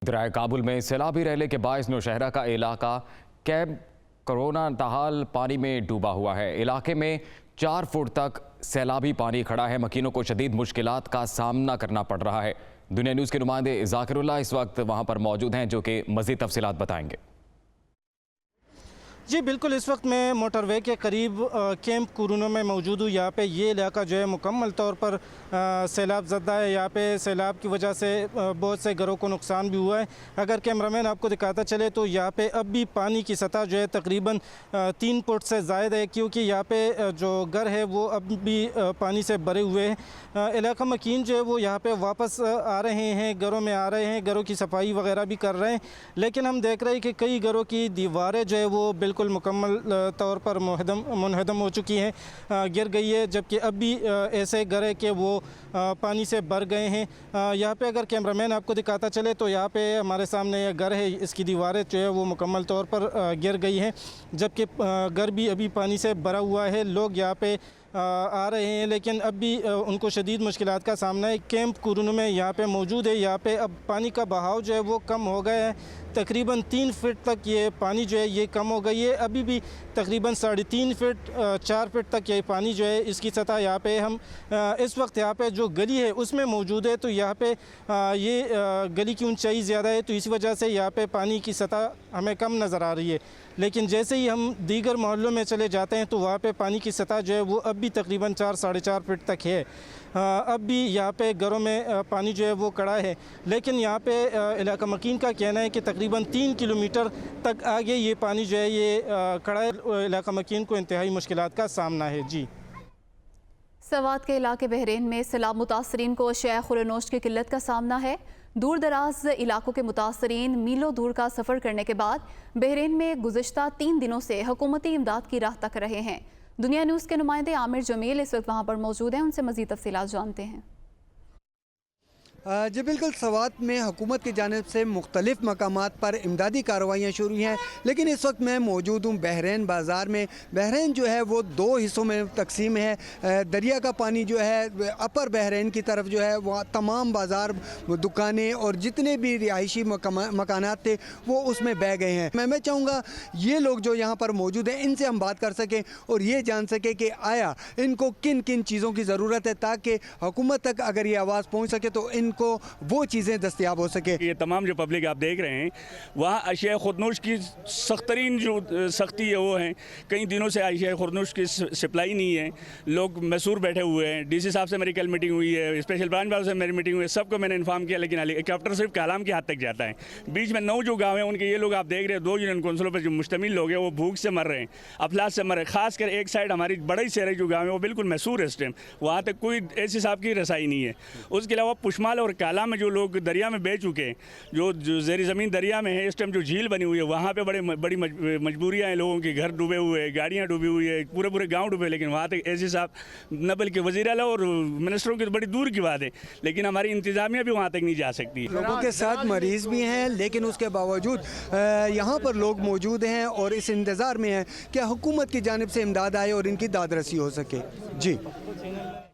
दरियाए काबुल में सैलाबी रैले के बायस नौशहरा का इलाका कैंप कोरोना ताहाल पानी में डूबा हुआ है। इलाके में 4 फुट तक सैलाबी पानी खड़ा है। मकीनों को शदीद मुश्किलात का सामना करना पड़ रहा है। दुनिया न्यूज़ के नुमाइंदे ज़ाकिरुल्लाह इस वक्त वहां पर मौजूद हैं, जो कि मज़ीद तफसीलात बताएंगे। जी बिल्कुल, इस वक्त मैं मोटरवे के करीब कैंप कुरुनो में मौजूद हूँ। यहाँ पे ये इलाका जो है मुकम्मल तौर पर सैलाब ज़दा है। यहाँ पे सैलाब की वजह से बहुत से घरों को नुकसान भी हुआ है। अगर कैमरामैन आपको दिखाता चले तो यहाँ पे अब भी पानी की सतह जो है तकरीबन 3 फुट से ज़ायद है, क्योंकि यहाँ पे जो घर है वो अब भी पानी से भरे हुए हैं। इलाका मकीन जो है वो यहाँ पर वापस आ रहे हैं, घरों में आ रहे हैं, घरों की सफाई वगैरह भी कर रहे हैं। लेकिन हम देख रहे हैं कि कई घरों की दीवारें जो है वो बिल्कुल मुकम्मल तौर पर मुनहदम हो चुकी हैं, गिर गई है। जबकि अब भी ऐसे घर है कि वो पानी से भर गए हैं। यहाँ पे अगर कैमरामैन आपको दिखाता चले तो यहाँ पे हमारे सामने ये घर है, इसकी दीवारें जो है वो मुकम्मल तौर पर गिर गई हैं, जबकि घर भी अभी पानी से भरा हुआ है। लोग यहाँ पे आ रहे हैं, लेकिन अब भी उनको शदीद मुश्किलात का सामना है। कैंप कुरुनो में यहाँ पे मौजूद है। यहाँ पे अब पानी का बहाव जो है वो कम हो गया है। तकरीबन 3 फीट तक ये पानी जो है ये कम हो गई है। अभी भी तकरीबन 3.5 फीट 4 फीट तक ये पानी जो है इसकी सतह यहाँ पे हम इस वक्त यहाँ पे जो गली है उसमें मौजूद है। तो यहाँ पे ये गली की ऊंचाई ज़्यादा है, तो इस वजह से यहाँ पे पानी की सतह हमें कम नज़र आ रही है। लेकिन जैसे ही हम दीगर मोहल्लों में चले जाते हैं तो वहाँ पे पानी की सतह जो है वो अब भी तकरीबन 4-4.5 फीट तक है। अब भी यहाँ पे घरों में पानी जो है वो खड़ा है। लेकिन यहाँ पे इलाका मकीन का कहना है कि तकरीबन 3 किलोमीटर तक आगे ये पानी जो है ये खड़ा है। इलाका मकीन को इंतहाई मुश्किलात का सामना है। जी, सवात के इलाके बहरीन में सैलाब मुतासरीन को अशिया खुरानोश की किल्लत का सामना है। दूर दराज इलाकों के मुतासरीन मीलों दूर का सफ़र करने के बाद बहरीन में गुज़िश्ता 3 दिनों से हुकूमती इमदाद की राह तक रहे हैं। दुनिया न्यूज़ के नुमाइंदे आमिर जमील इस वक्त वहाँ पर मौजूद हैं, उनसे मज़ीद तफसीलात जानते हैं। जी बिल्कुल, सवात में हुकूमत की जानिब से मुख्तलिफ़ मकामात पर इमदादी कार्रवाइयाँ शुरू हैं, लेकिन इस वक्त मैं मौजूद हूँ बहरीन बाज़ार में। बहरीन जो है वो 2 हिस्सों में तकसीम है। दरिया का पानी जो है अपर बहरीन की तरफ जो है वहाँ तमाम बाज़ार, दुकानें और जितने भी रिहायशी मकानात थे वो उसमें बह गए हैं। मैं चाहूँगा ये लोग जो यहाँ पर मौजूद हैं इनसे हम बात कर सकें और ये जान सकें कि आया इनको किन किन चीज़ों की ज़रूरत है, ताकि हुकूमत तक अगर ये आवाज़ पहुँच सके तो इनको वो चीज़ें दस्तयाब हो सके। ये तमाम जो पब्लिक आप देख रहे हैं वहाँ अशिया खुरनोश की सख्त तरीन जो सख्ती है वो है। कई दिनों से अशिया खुरनोश की सप्लाई नहीं है, लोग मैसूर बैठे हुए हैं। डीसी साहब से मेरी कल मीटिंग हुई है, स्पेशल ब्रांच वालों से मेरी मीटिंग हुई है, सबको मैंने इन्फॉर्म किया, लेकिन हेलीकॉप्टर सिर्फ कलाम की हद तक जाता है। बीच में 9 जो गाँव हैं उनके ये लोग आप देख रहे हैं 2 यूनियन कौंसिलों पर जो मुश्तमिल लोग हैं वो भूख से मर रहे हैं, अफलास से मर रहे हैं। खासकर एक साइड हमारी बड़ी शहर जो गाँव है वो बिल्कुल मैसूर है इस टाइम, वहाँ तक कोई ऐसी साहब की रसाई नहीं है। उसके अलावा पुशमाल और काला में जो लोग दरिया में बह चुके हैं, जो ज़ेरी ज़मीन दरिया में है, इस टाइम जो झील बनी हुई है वहाँ पे बड़ी मजबूरियाँ हैं। लोगों के घर डूबे हुए हैं, गाड़ियाँ डूबी हुई है, पूरे गांव डूबे। लेकिन वहाँ तक ऐसे साहब न बल्कि वज़ीर आला और मिनिस्टरों की तो बड़ी दूर की बात है, लेकिन हमारी इंतज़ामिया भी वहाँ तक नहीं जा सकती। लोगों के साथ मरीज़ भी हैं, लेकिन उसके बावजूद यहाँ पर लोग मौजूद हैं और इस इंतज़ार में हैं कि हुकूमत की जानिब से इमदाद आए और इनकी दाद रसी हो सके। जी।